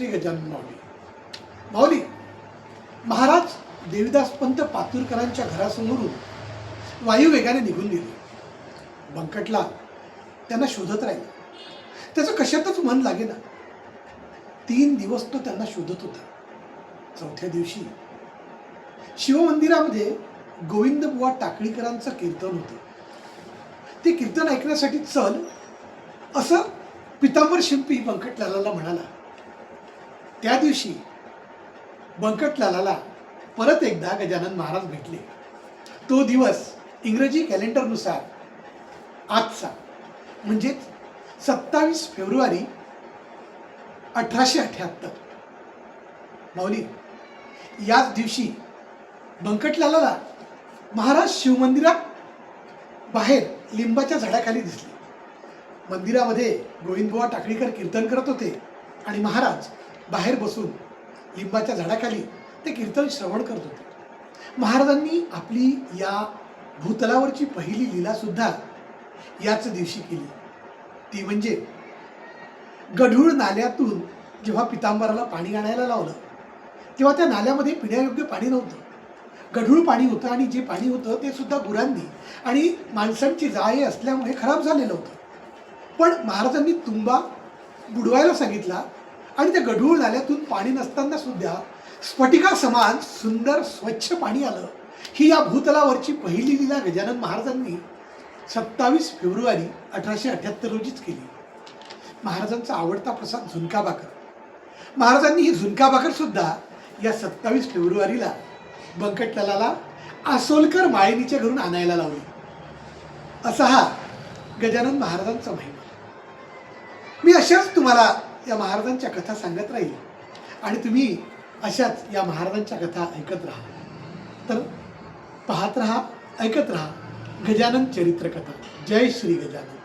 श्री गजानन माऊली. माऊली महाराज देवीदास पंत पातुरकरांच्या घरासमोरून वायुवेगाने निघून गेले. बंकटला त्यांना शोधत राहिला. त्याचं कशातच मन लागेना. 3 दिवस तो त्यांना शोधत होता. चौथ्या दिवशी शिवमंदिरामध्ये गोविंदबुवा टाकळीकरांचं कीर्तन होतं. ते कीर्तन ऐकण्यासाठी चल असं पितांबर शिंपी बंकटलालाला म्हणाला. त्या दिवशी बंकटलालाला परत एकदा गजानन महाराज भेटले. तो दिवस इंग्रजी कॅलेंडरनुसार आजचा म्हणजेच 27 फेब्रुवारी 1878. माऊली याच दिवशी बंकटलालाला महाराज शिवमंदिरात बाहेर लिंबाच्या झाडाखाली दिसले. मंदिरामध्ये गोविंदबुवा टाकळीकर कीर्तन करत होते आणि महाराज बाहेर बसून लिंबाच्या झाडाखाली ते कीर्तन श्रवण करत होते. महाराजांनी आपली या भूतलावरची पहिली लीला सुद्धा याच दिवशी केली. ती म्हणजे गढूळ नाल्यातून जेव्हा पितांबराला पाणी आणायला लावलं तेव्हा त्या नाल्यामध्ये पिण्यायोग्य पाणी नव्हतं. गढूळ पाणी होतं आणि जे पाणी होतं ते सुद्धा गुरांनी आणि माणसांची जाळे असल्यामुळे खराब झालेलं होतं. पण महाराजांनी तुंबा बुडवायला सांगितला आणि त्या गढूळ नाल्यातून पाणी नसताना सुद्धा स्फटिका समान सुंदर स्वच्छ पाणी आलं. ही या भूतलावरची पहिली लीला गजानन महाराजांनी 27 फेब्रुवारी 1878 रोजीच केली. महाराजांचा आवडता प्रसाद झुणका भाकर. महाराजांनी ही झुणका भाकर सुद्धा या 27 फेब्रुवारीला बंकटलालाला आसोलकर माळिनीच्या घरून आणायला लावली. असा हा गजानन महाराजांचा महिमा. मी अशाच तुम्हाला या महाराजांच्या कथा सांगत राहील आणि तुम्ही अशाच या महाराजांच्या कथा ऐकत राहा. तर पाहत राहा, ऐकत राहा गजानन चरित्र कथा. जय श्री गजानन.